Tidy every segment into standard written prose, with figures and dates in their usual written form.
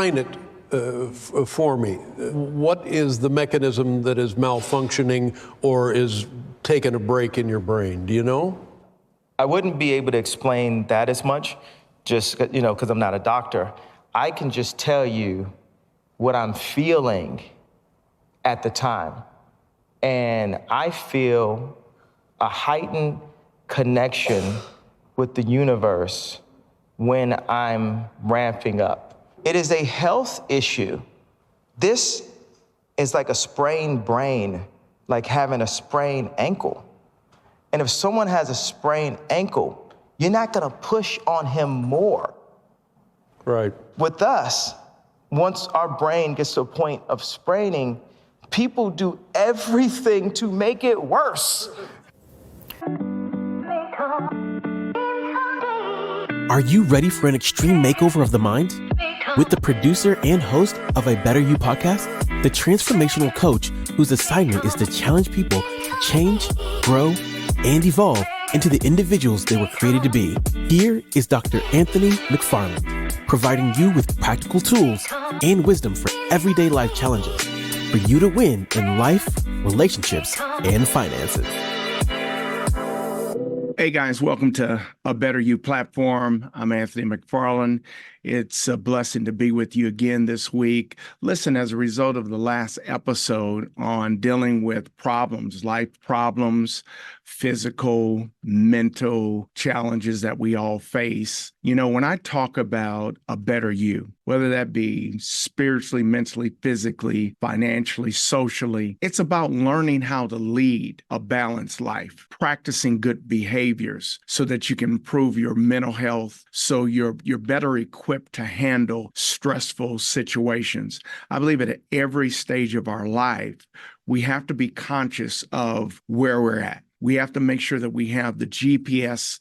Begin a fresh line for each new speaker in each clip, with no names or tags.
define it for me. What is the mechanism that is malfunctioning or is taking a break in your brain? Do you know?
I wouldn't be able to explain that as much, just, because I'm not a doctor. I can just tell you what I'm feeling at the time. And I feel a heightened connection with the universe when I'm ramping up. It is a health issue. This is like a sprained brain, like having a sprained ankle. And if someone has a sprained ankle, you're not gonna push on him more.
Right.
With us, once our brain gets to a point of spraining, people do everything to make it worse.
Are you ready for an extreme makeover of the mind? With the producer and host of A Better You podcast, the transformational coach whose assignment is to challenge people to change, grow, and evolve into the individuals they were created to be. Here is Dr. Anthony McFarland, providing you with practical tools and wisdom for everyday life challenges for you to win in life, relationships, and finances.
Hey guys, welcome to A Better You platform. I'm Anthony McFarland. It's a blessing to be with you again this week. Listen, as a result of the last episode on dealing with problems, life problems, physical, mental challenges that we all face, when I talk about a better you, whether that be spiritually, mentally, physically, financially, socially, it's about learning how to lead a balanced life, practicing good behaviors so that you can improve your mental health, so you're better equipped to handle stressful situations. I believe at every stage of our life, we have to be conscious of where we're at. We have to make sure that we have the GPS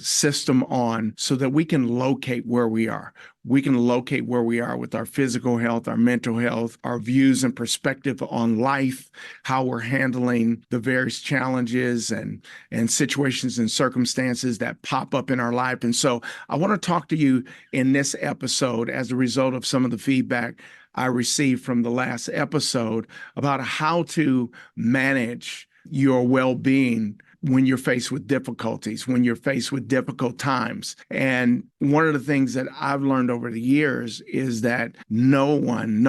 system on so that we can locate where we are. We can locate where we are with our physical health, our mental health, our views and perspective on life, how we're handling the various challenges and situations and circumstances that pop up in our life. And so I want to talk to you in this episode as a result of some of the feedback I received from the last episode about how to manage your well-being when you're faced with difficulties, when you're faced with difficult times. And one of the things that I've learned over the years is that no one,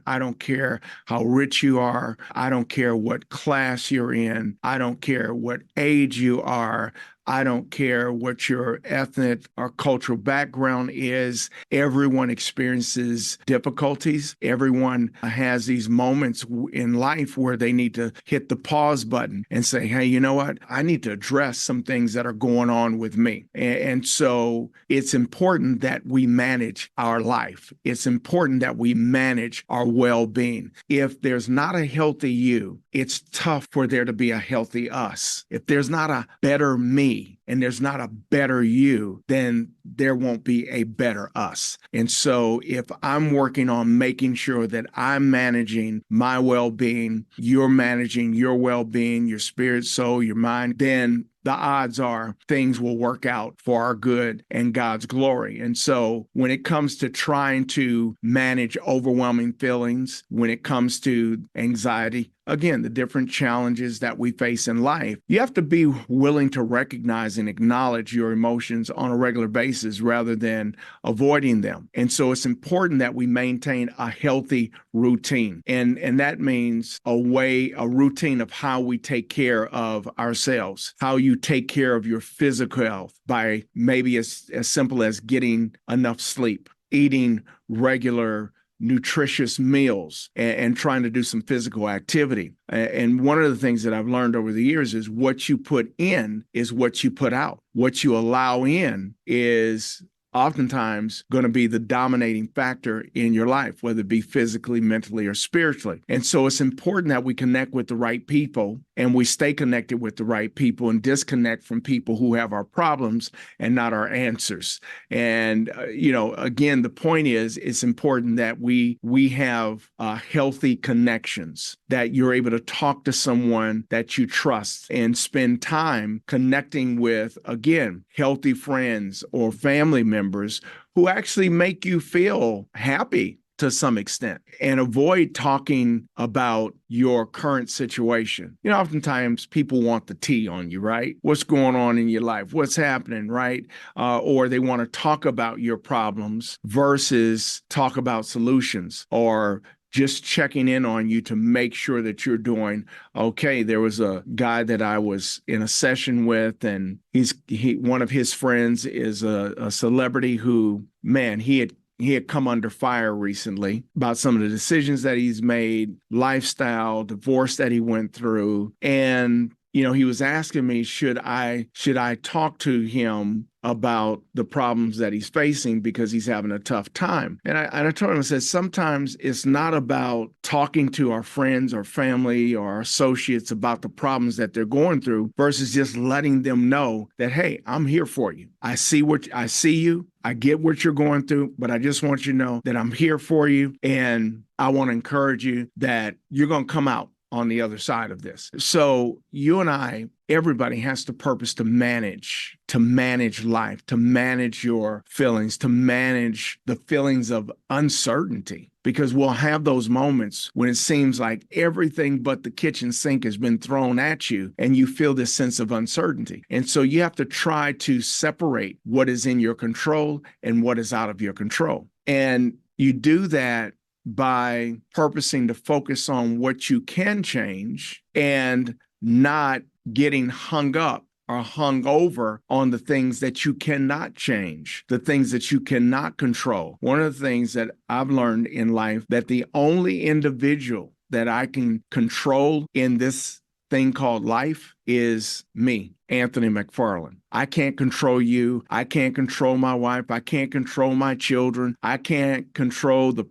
I don't care how rich you are, I don't care what class you're in, I don't care what age you are, I don't care what your ethnic or cultural background is. Everyone experiences difficulties. Everyone has these moments in life where they need to hit the pause button and say, hey, you know what? I need to address some things that are going on with me. And so it's important that we manage our life. It's important that we manage our well-being. If there's not a healthy you, it's tough for there to be a healthy us. If there's not a better me, and there's not a better you, then there won't be a better us. And so if I'm working on making sure that I'm managing my well-being, you're managing your well-being, your spirit, soul, your mind, then the odds are things will work out for our good and God's glory. And so when it comes to trying to manage overwhelming feelings, when it comes to anxiety, again, the different challenges that we face in life, you have to be willing to recognize and acknowledge your emotions on a regular basis rather than avoiding them. And so it's important that we maintain a healthy routine. And that means a routine of how we take care of ourselves, how you take care of your physical health by maybe as simple as getting enough sleep, eating regular nutritious meals, and trying to do some physical activity. And one of the things that I've learned over the years is what you put in is what you put out. What you allow in is oftentimes going to be the dominating factor in your life, whether it be physically, mentally, or spiritually. And so it's important that we connect with the right people and we stay connected with the right people and disconnect from people who have our problems and not our answers. And, again, the point is it's important that we have healthy connections, that you're able to talk to someone that you trust and spend time connecting with, again, healthy friends or family members members who actually make you feel happy to some extent, and avoid talking about your current situation. Oftentimes people want the tea on you, right? What's going on in your life? What's happening, right? Or they want to talk about your problems versus talk about solutions, or just checking in on you to make sure that you're doing okay. There was a guy that I was in a session with, and one of his friends is a celebrity who, man, he had come under fire recently about some of the decisions that he's made, lifestyle, divorce that he went through. And, he was asking me, should I talk to him about the problems that he's facing because he's having a tough time? And I told him, I said, sometimes it's not about talking to our friends or family or our associates about the problems that they're going through versus just letting them know that, hey, I'm here for you. I see you. I get what you're going through, but I just want you to know that I'm here for you. And I want to encourage you that you're going to come out on the other side of this. So you and I, everybody has the purpose to manage life, to manage your feelings, to manage the feelings of uncertainty, because we'll have those moments when it seems like everything but the kitchen sink has been thrown at you and you feel this sense of uncertainty. And so you have to try to separate what is in your control and what is out of your control. And you do that by purposing to focus on what you can change and not getting hung up or hung over on the things that you cannot change, the things that you cannot control. One of the things that I've learned in life, that the only individual that I can control in this thing called life is me, Anthony McFarland. I can't control you. I can't control my wife. I can't control my children. I can't control the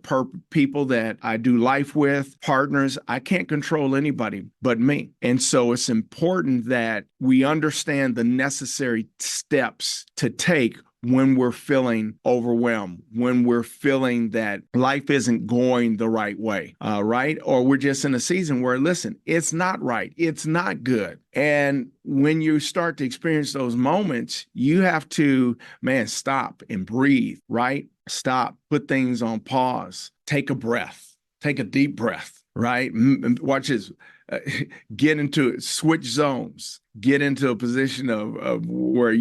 people that I do life with, partners. I can't control anybody but me. And so it's important that we understand the necessary steps to take when we're feeling overwhelmed, when we're feeling that life isn't going the right way, right? Or we're just in a season where, listen, it's not right. It's not good. And when you start to experience those moments, you have to, stop and breathe, right? Stop, put things on pause, take a breath, take a deep breath, right? Watch this. Get into it, switch zones, get into a position of where,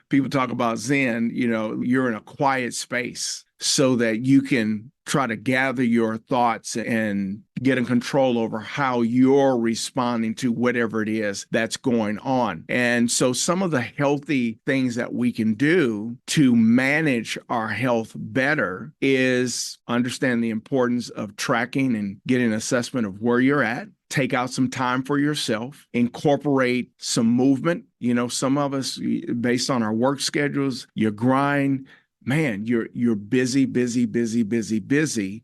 people talk about Zen, you're in a quiet space so that you can try to gather your thoughts and get in control over how you're responding to whatever it is that's going on. And so some of the healthy things that we can do to manage our health better is understand the importance of tracking and getting an assessment of where you're at. Take out some time for yourself, incorporate some movement. Some of us, based on our work schedules, your grind, you're busy,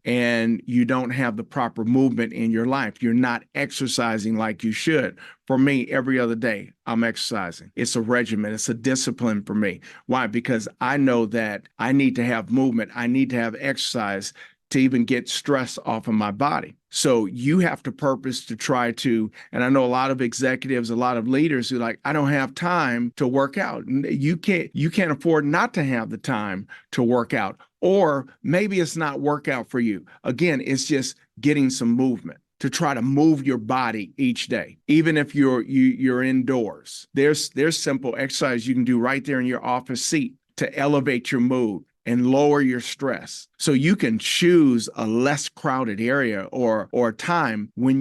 and you don't have the proper movement in your life. You're not exercising like you should. For me, every other day, I'm exercising. It's a regimen. It's a discipline for me. Why? Because I know that I need to have movement. I need to have exercise to even get stress off of my body. So you have to purpose to try to, and I know a lot of executives, a lot of leaders who I don't have time to work out. You can't afford not to have the time to work out. Or maybe it's not workout for you. Again, it's just getting some movement to try to move your body each day. Even if you're indoors, there's simple exercise you can do right there in your office seat to elevate your mood and lower your stress. So you can choose a less crowded area or time when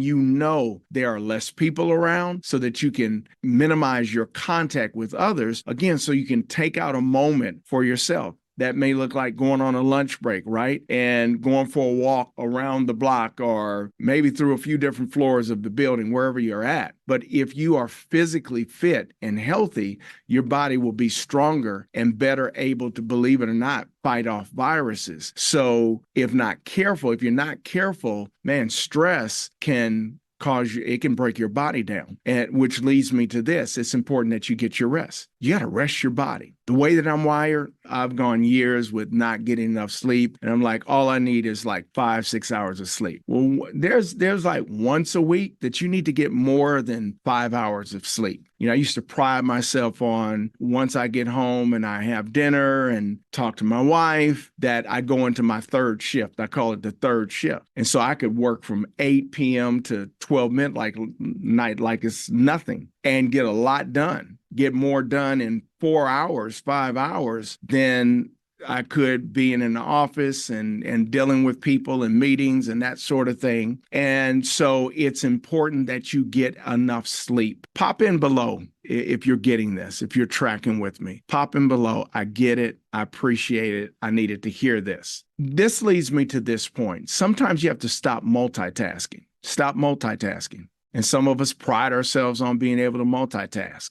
there are less people around, so that you can minimize your contact with others. Again, so you can take out a moment for yourself. That may look like going on a lunch break, right? And going for a walk around the block, or maybe through a few different floors of the building, wherever you're at. But if you are physically fit and healthy, your body will be stronger and better able to, believe it or not, fight off viruses. So if you're not careful, stress can it can break your body down. And which leads me to this. It's important that you get your rest. You got to rest your body. The way that I'm wired, I've gone years with not getting enough sleep. And I'm like, all I need is like 5-6 hours of sleep. Well, there's like once a week that you need to get more than 5 hours of sleep. I used to pride myself on once I get home and I have dinner and talk to my wife, that I go into my third shift. I call it the third shift. And so I could work from 8 p.m. to 12 midnight like it's nothing and get a lot done, get more done in 4 hours, 5 hours than I could being in the office and dealing with people and meetings and that sort of thing. And so it's important that you get enough sleep. Pop in below if you're getting this, if you're tracking with me. Pop in below. I get it. I appreciate it. I needed to hear this. This leads me to this point. Sometimes you have to stop multitasking. Stop multitasking. And some of us pride ourselves on being able to multitask.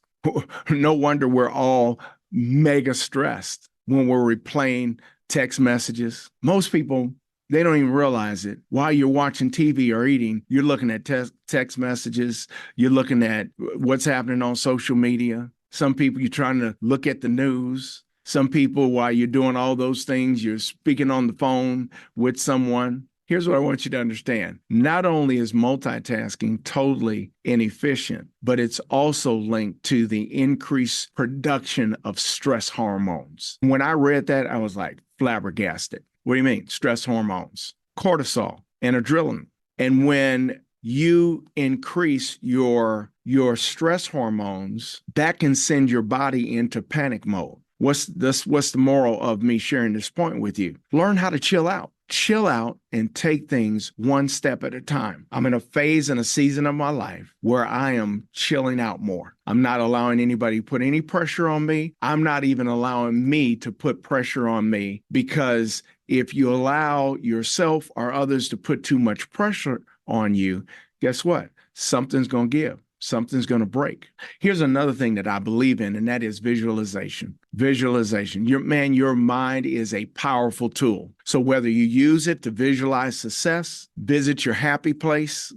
No wonder we're all mega stressed when we're replaying text messages. Most people, they don't even realize it. While you're watching TV or eating, you're looking at text messages. You're looking at what's happening on social media. Some people, you're trying to look at the news. Some people, while you're doing all those things, you're speaking on the phone with someone. Here's what I want you to understand. Not only is multitasking totally inefficient, but it's also linked to the increased production of stress hormones. When I read that, I was like flabbergasted. What do you mean? Stress hormones, cortisol, and adrenaline. And when you increase your stress hormones, that can send your body into panic mode. What's the moral of me sharing this point with you? Learn how to chill out. Chill out and take things one step at a time. I'm in a phase and a season of my life where I am chilling out more. I'm not allowing anybody to put any pressure on me. I'm not even allowing me to put pressure on me, because if you allow yourself or others to put too much pressure on you, guess what? Something's going to give. Something's going to break. Here's another thing that I believe in, and that is visualization. Visualization. Your mind is a powerful tool. So whether you use it to visualize success, visit your happy place,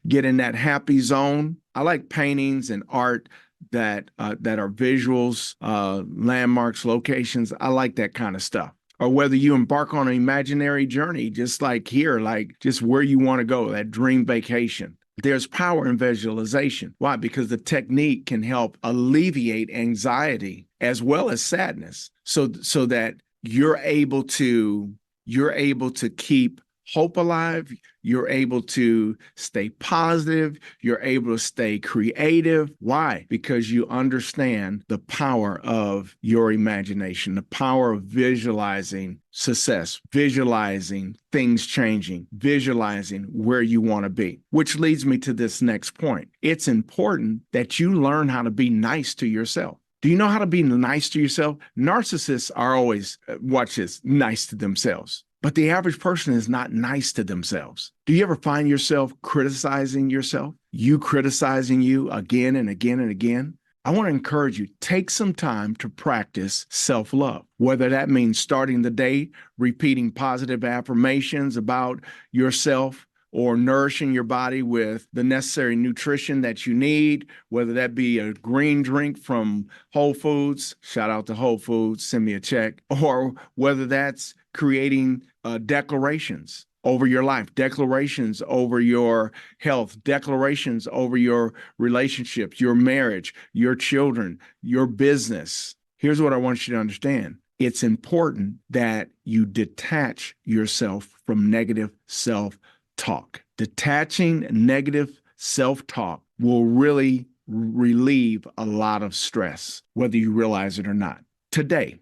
get in that happy zone. I like paintings and art that are visuals, landmarks, locations. I like that kind of stuff. Or whether you embark on an imaginary journey, just like here, like just where you want to go, that dream vacation. There's power in visualization. Why? Because the technique can help alleviate anxiety as well as sadness, so that you're able to keep hope alive. You're able to stay positive. You're able to stay creative. Why? Because you understand the power of your imagination, the power of visualizing success, visualizing things changing, visualizing where you want to be. Which leads me to this next point. It's important that you learn how to be nice to yourself. Do you know how to be nice to yourself? Narcissists are always, watch this, nice to themselves. But the average person is not nice to themselves. Do you ever find yourself criticizing yourself? You criticizing you again and again and again? I want to encourage you, take some time to practice self-love, whether that means starting the day, repeating positive affirmations about yourself, or nourishing your body with the necessary nutrition that you need, whether that be a green drink from Whole Foods, shout out to Whole Foods, send me a check, or whether that's creating declarations over your life, declarations over your health, declarations over your relationships, your marriage, your children, your business. Here's what I want you to understand. It's important that you detach yourself from negative self-talk. Detaching negative self-talk will really relieve a lot of stress, whether you realize it or not. Today,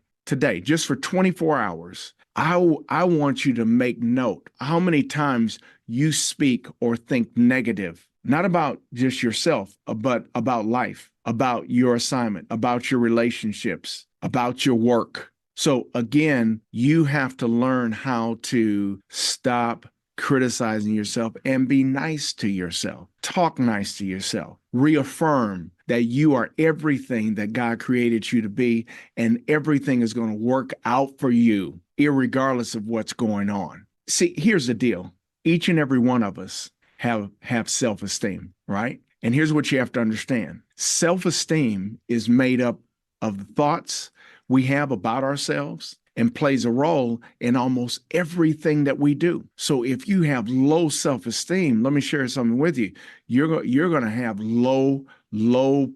just for 24 hours, I want you to make note how many times you speak or think negative, not about just yourself, but about life, about your assignment, about your relationships, about your work. So again, you have to learn how to stop criticizing yourself and be nice to yourself. Talk nice to yourself. Reaffirm that you are everything that God created you to be, and everything is going to work out for you, irregardless of what's going on. See, here's the deal. Each and every one of us have self-esteem, right? And here's what you have to understand. Self-esteem is made up of the thoughts we have about ourselves and plays a role in almost everything that we do. So if you have low self-esteem, let me share something with you. You're going to have low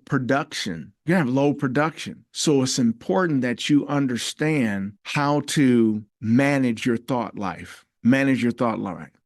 production. You're going to have low production. So it's important that you understand how to manage your thought life.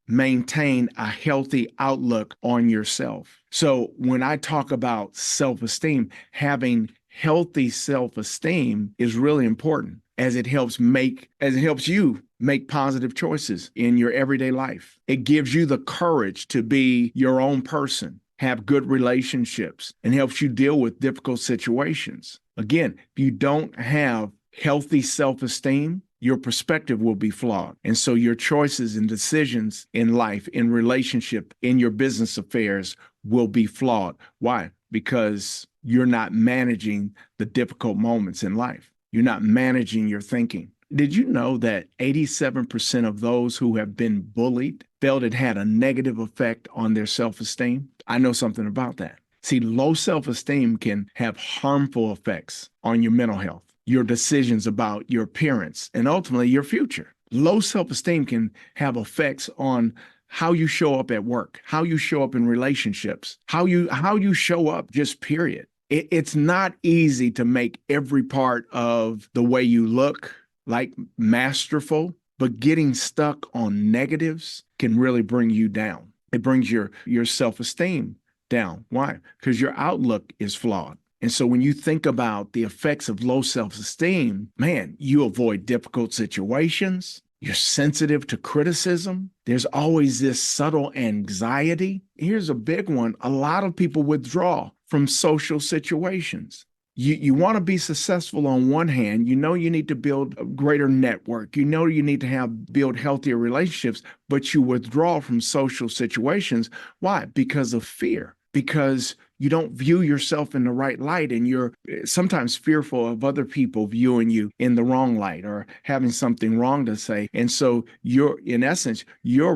Maintain a healthy outlook on yourself. So when I talk about self-esteem, having healthy self-esteem is really important, as it helps you make positive choices in your everyday life. It gives you the courage to be your own person, have good relationships, and helps you deal with difficult situations. Again, if you don't have healthy self-esteem, your perspective will be flawed. And so your choices and decisions in life, in relationship, in your business affairs will be flawed. Why? Because you're not managing the difficult moments in life. You're not managing your thinking. Did you know that 87% of those who have been bullied felt it had a negative effect on their self-esteem? I know something about that. See, low self-esteem can have harmful effects on your mental health, your decisions about your appearance, and ultimately your future. Low self-esteem can have effects on how you show up at work, how you show up in relationships, how you show up, just period. It's not easy to make every part of the way you look like masterful, but getting stuck on negatives can really bring you down. It brings your self-esteem down. Why? Because your outlook is flawed. And so when you think about the effects of low self-esteem, man, you avoid difficult situations. You're sensitive to criticism. There's always this subtle anxiety. Here's a big one. A lot of people withdraw from social situations. You want to be successful on one hand. You know you need to build a greater network. You know you need to build healthier relationships, but you withdraw from social situations. Why? Because of fear. Because you don't view yourself in the right light, and you're sometimes fearful of other people viewing you in the wrong light or having something wrong to say. And so in essence, you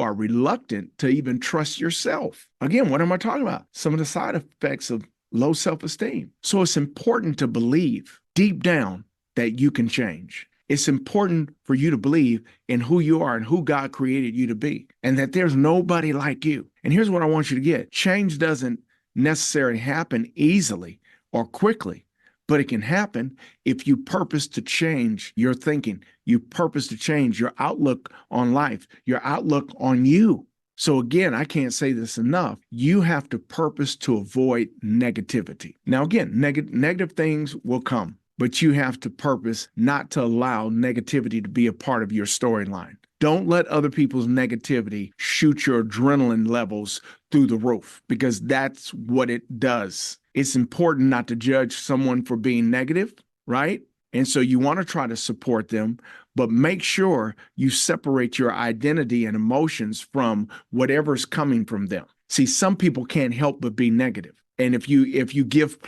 are reluctant to even trust yourself. Again, what am I talking about? Some of the side effects of low self-esteem. So it's important to believe deep down that you can change. It's important for you to believe in who you are and who God created you to be, and that there's nobody like you. And here's what I want you to get. Change doesn't necessarily happen easily or quickly, but it can happen if you purpose to change your thinking. You purpose to change your outlook on life, your outlook on you. So again, I can't say this enough. You have to purpose to avoid negativity. Now again, negative things will come, but you have to purpose not to allow negativity to be a part of your storyline. Don't let other people's negativity shoot your adrenaline levels through the roof, because that's what it does. It's important not to judge someone for being negative, right? And so you want to try to support them, but make sure you separate your identity and emotions from whatever's coming from them. See, some people can't help but be negative. And if you give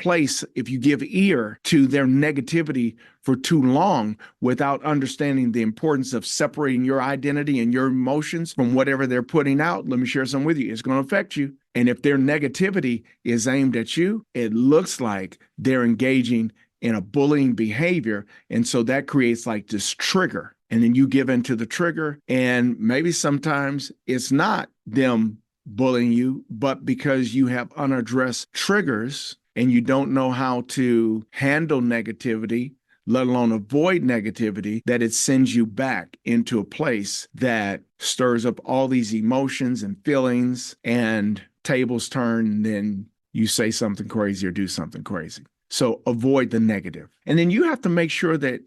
ear to their negativity for too long without understanding the importance of separating your identity and your emotions from whatever they're putting out, let me share some with you. It's going to affect you. And if their negativity is aimed at you, it looks like they're engaging in a bullying behavior. And so that creates like this trigger. And then you give into the trigger. And maybe sometimes it's not them bullying you, but because you have unaddressed triggers and you don't know how to handle negativity, let alone avoid negativity, that it sends you back into a place that stirs up all these emotions and feelings, and tables turn, and then you say something crazy or do something crazy. So avoid the negative. And then you have to make sure that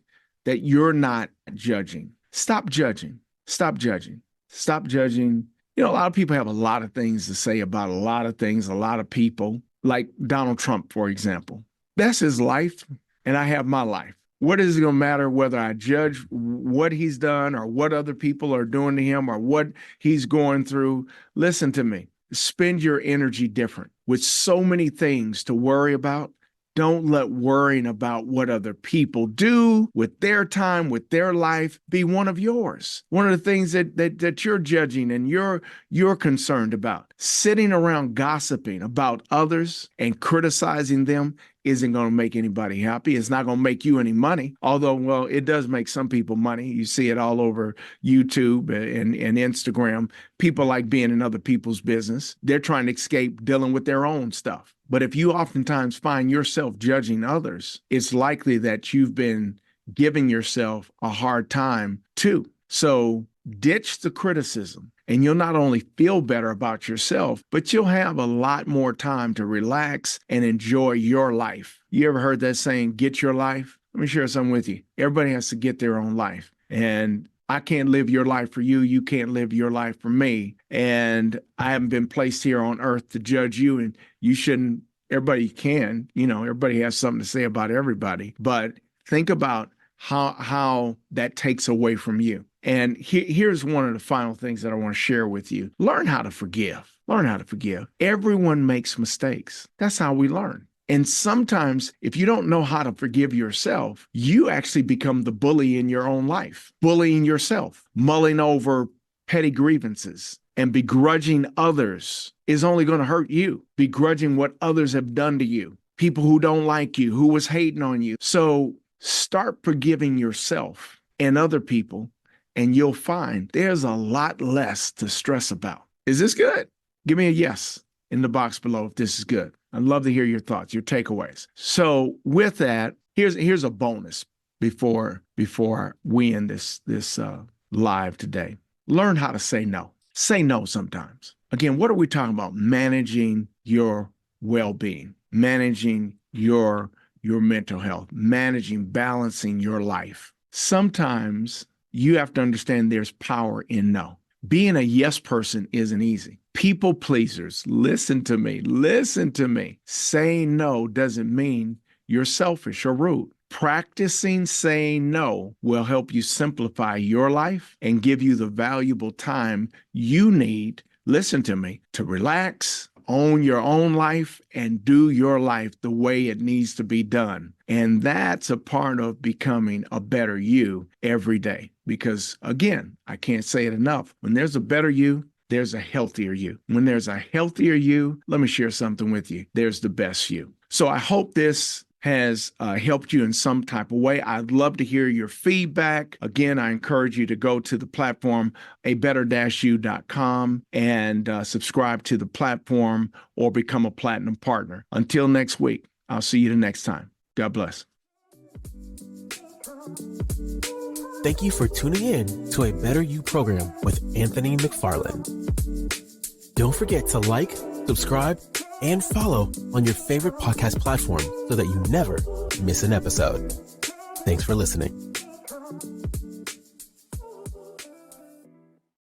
you're not judging. Stop judging. Stop judging. Stop judging. You know, a lot of people have a lot of things to say about a lot of things, a lot of people, like Donald Trump, for example. That's his life, and I have my life. What is it going to matter whether I judge what he's done or what other people are doing to him or what he's going through? Listen to me. Spend your energy different. With so many things to worry about, don't let worrying about what other people do with their time, with their life, be one of yours. One of the things that you're judging and you're concerned about. Sitting around gossiping about others and criticizing them isn't going to make anybody happy. It's not going to make you any money. Although, well, it does make some people money. You see it all over YouTube and Instagram. People like being in other people's business. They're trying to escape dealing with their own stuff. But if you oftentimes find yourself judging others, it's likely that you've been giving yourself a hard time too. So ditch the criticism, and you'll not only feel better about yourself, but you'll have a lot more time to relax and enjoy your life. You ever heard that saying, get your life? Let me share something with you. Everybody has to get their own life. And I can't live your life for you. You can't live your life for me. And I haven't been placed here on earth to judge you, and you shouldn't. Everybody can, everybody has something to say about everybody. But think about how that takes away from you. And here's one of the final things that I want to share with you. Learn how to forgive. Learn how to forgive. Everyone makes mistakes. That's how we learn. And sometimes if you don't know how to forgive yourself, you actually become the bully in your own life, bullying yourself, mulling over petty grievances, and begrudging others is only going to hurt you. Begrudging what others have done to you, people who don't like you, who was hating on you. So start forgiving yourself and other people, and you'll find there's a lot less to stress about. Is this good? Give me a yes in the box below if this is good. I'd love to hear your thoughts, your takeaways. So with that, here's a bonus before we end this live today. Learn how to say no. Say no sometimes. Again, what are we talking about? Managing your well-being, managing your mental health, balancing your life. Sometimes you have to understand there's power in no. Being a yes person isn't easy. People pleasers, listen to me. Saying no doesn't mean you're selfish or rude. Practicing saying no will help you simplify your life and give you the valuable time you need, listen to me, to relax, own your own life, and do your life the way it needs to be done. And that's a part of becoming a better you every day. Because again, I can't say it enough. When there's a better you, there's a healthier you. When there's a healthier you, let me share something with you. There's the best you. So I hope this has helped you in some type of way. I'd love to hear your feedback. Again, I encourage you to go to the platform, abetter-you.com, and subscribe to the platform or become a platinum partner. Until next week, I'll see you the next time. God bless.
Thank you for tuning in to A Better You program with Anthony McFarland. Don't forget to like, subscribe, and follow on your favorite podcast platform so that you never miss an episode. Thanks for listening.